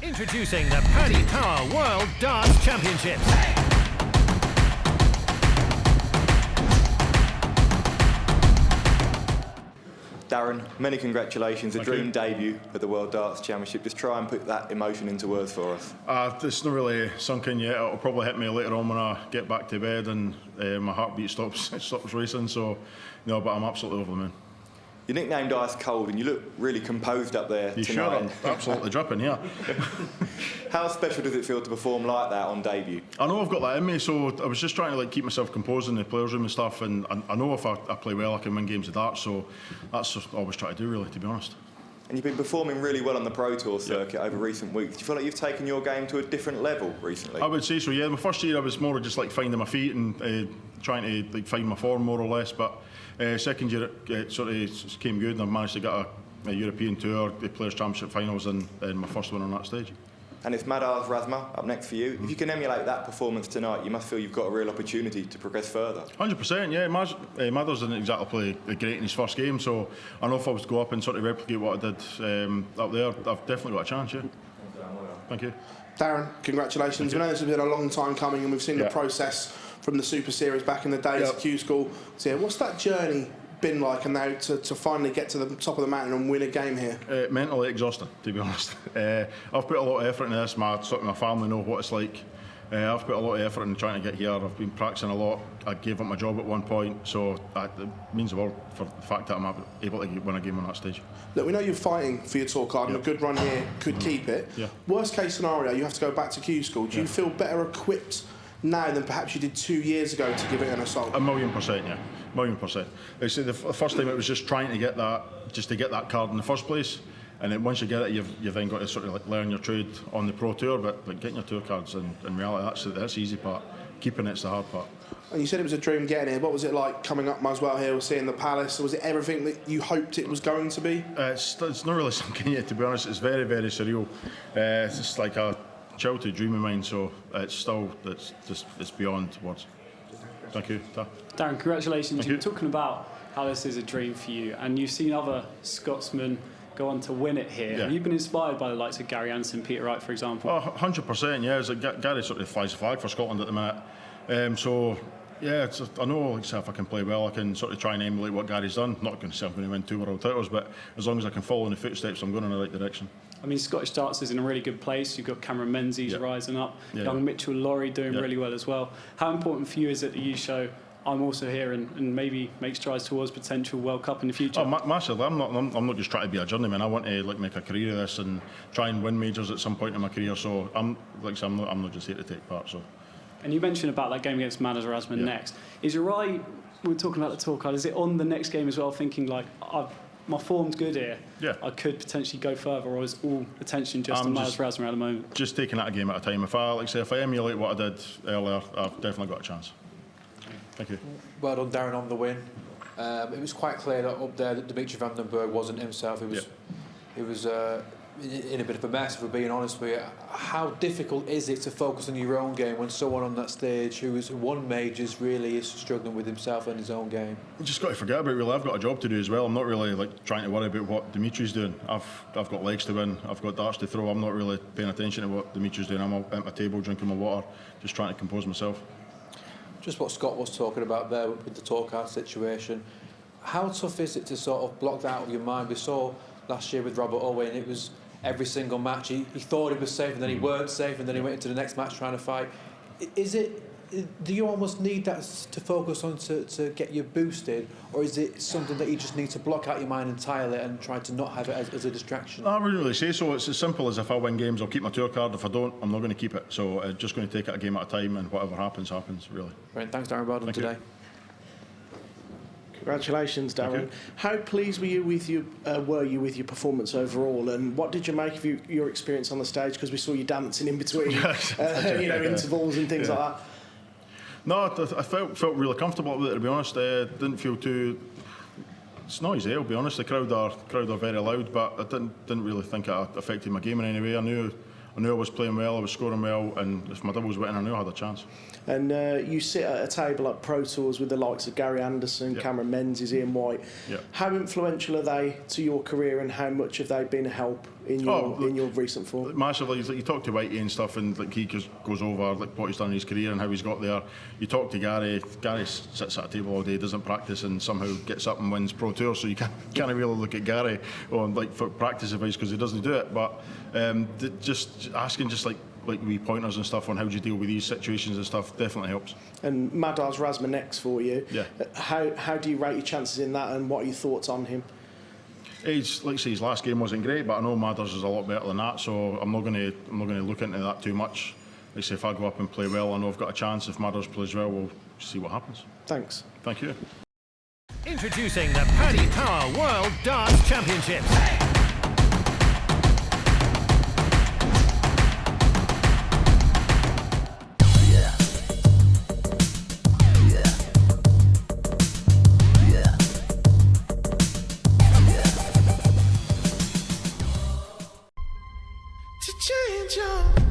Introducing the Paddy Power World Darts Championship. Darren, many congratulations. A dream debut at the World Darts Championship. Just try and put that emotion into words for us. It's not really sunk in yet. It'll probably hit me later on when I get back to bed and my heartbeat stops racing. So, no, but I'm absolutely over the moon. You're nicknamed Ice Cold and you look really composed up there tonight. Sure? I'm absolutely dripping, yeah. How special does it feel to perform like that on debut? I know I've got that in me, so I was just trying to keep myself composed in the players' room and stuff, and I know if I play well I can win games of darts, so that's just all I always try to do, really, to be honest. And you've been performing really well on the Pro Tour circuit over recent weeks. Do you feel like you've taken your game to a different level recently? I would say so, yeah. My first year I was more just finding my feet and trying to find my form more or less, but second year it sort of came good and I managed to get a European Tour, the Players' Championship finals and my first one on that stage. And it's Madars Razma up next for you. If you can emulate that performance tonight, you must feel you've got a real opportunity to progress further. 100%, yeah. Madars didn't exactly play great in his first game, so I know if I was to go up and sort of replicate what I did up there, I've definitely got a chance, yeah. Thank you. Darren, congratulations. We know this has been a long time coming and we've seen the process from the Super Series back in the days at Q School. So, what's that journey been like, and now to finally get to the top of the mountain and win a game here? Mentally exhausting, to be honest. I've put a lot of effort into this. My family know what it's like. I've put a lot of effort in trying to get here. I've been practicing a lot. I gave up my job at one point, so it means the world for the fact that I'm able to win a game on that stage. Look, we know you're fighting for your tour card, and a good run here could keep it. Worst case scenario, you have to go back to Q School. Do you feel better equipped now than perhaps you did 2 years ago to give it an assault? 1,000,000%, yeah. 1,000,000%. Like I say, the first time it was just trying to get that card in the first place, and then once you get it, you've then got to sort of learn your trade on the Pro Tour. But getting your tour cards, in reality, that's the easy part. Keeping it's the hard part. And you said it was a dream getting here. What was it like coming up Muswell Hill, seeing the Palace? Was it everything that you hoped it was going to be? It's not really something yet, to be honest. It's very, very surreal. It's just like a childhood dream of mine, so it's beyond words. Thank you. Darren, congratulations. You're talking about how this is a dream for you, and you've seen other Scotsmen go on to win it here. Have you been inspired by the likes of Gary Anderson, Peter Wright, for example? 100%, yeah. Gary sort of flies the flag for Scotland at the minute. So, yeah, I know if I can play well, I can sort of try and emulate what Gary's done. Not going to say I'm going to win 2 world titles, but as long as I can follow in the footsteps, I'm going in the right direction. I mean, Scottish darts is in a really good place. You've got Cameron Menzies rising up, young Mitchell Laurie doing really well as well. How important for you is it that you show I'm also here and maybe make strides towards potential World Cup in the future? Oh, massively. I'm not just trying to be a journeyman. I want to make a career of this and try and win majors at some point in my career. So I'm not just here to take part. So. And you mentioned about that game against Madars Razma next. Is it right? We're talking about the tour card. Is it on the next game as well? Thinking my form's good here. I could potentially go further, or is all attention just on Madars Razma at the moment? Just taking that a game at a time. If I emulate what I did earlier, I've definitely got a chance. Thank you. Well done, Darren, on the win. It was quite clear that up there that Dimitri van den Bergh wasn't himself. He was in a bit of a mess, if we're being honest with you. How difficult is it to focus on your own game when someone on that stage who has won majors really is struggling with himself and his own game? You just got to forget about it, really. I've got a job to do as well. I'm not really trying to worry about what Dimitri's doing. I've got legs to win. I've got darts to throw. I'm not really paying attention to what Dimitri's doing. I'm at my table drinking my water, just trying to compose myself. Just what Scott was talking about there with the tour card situation. How tough is it to sort of block that out of your mind? We saw last year with Robert Owen, it was every single match he thought he was safe and then he weren't safe and then he went into the next match trying to fight. Do you almost need that to focus on to get you boosted, or is it something that you just need to block out your mind entirely and try to not have it as a distraction? I wouldn't really say so. It's as simple as if I win games, I'll keep my tour card. If I don't, I'm not going to keep it. So I'm just going to take it a game at a time, and whatever happens, happens, really. Right, thanks, Darren. Well done today. Congratulations, Darren. How pleased were you with your performance overall, and what did you make of your experience on the stage? Because we saw you dancing in between, intervals and things like that. No, I felt really comfortable with it, to be honest. Didn't feel too. It's noisy, I'll be honest. The crowd are very loud, but I didn't really think it affected my game in any way. I knew I was playing well, I was scoring well, and if my doubles went in, I knew I had a chance. And you sit at a table at Pro Tours with the likes of Gary Anderson, Cameron Menzies, Ian White. How influential are they to your career, and how much have they been a help in your recent form? Massively. Like, you talk to Whitey and stuff, and like he goes over like what he's done in his career and how he's got there. You talk to Gary. Gary sits at a table all day, doesn't practice, and somehow gets up and wins Pro Tour. So you can't really look at Gary on like for practice advice because he doesn't do it. But just asking like wee pointers and stuff on how do you deal with these situations and stuff definitely helps. And Madar's Razma next for you. Yeah. How do you rate your chances in that, and what are your thoughts on him? He's, like I say, his last game wasn't great, but I know Madar's is a lot better than that, so I'm not going to look into that too much. Like I say, if I go up and play well, I know I've got a chance. If Madar's plays well, we'll see what happens. Thanks. Thank you. Introducing the Paddy Power World Darts Championship. To change your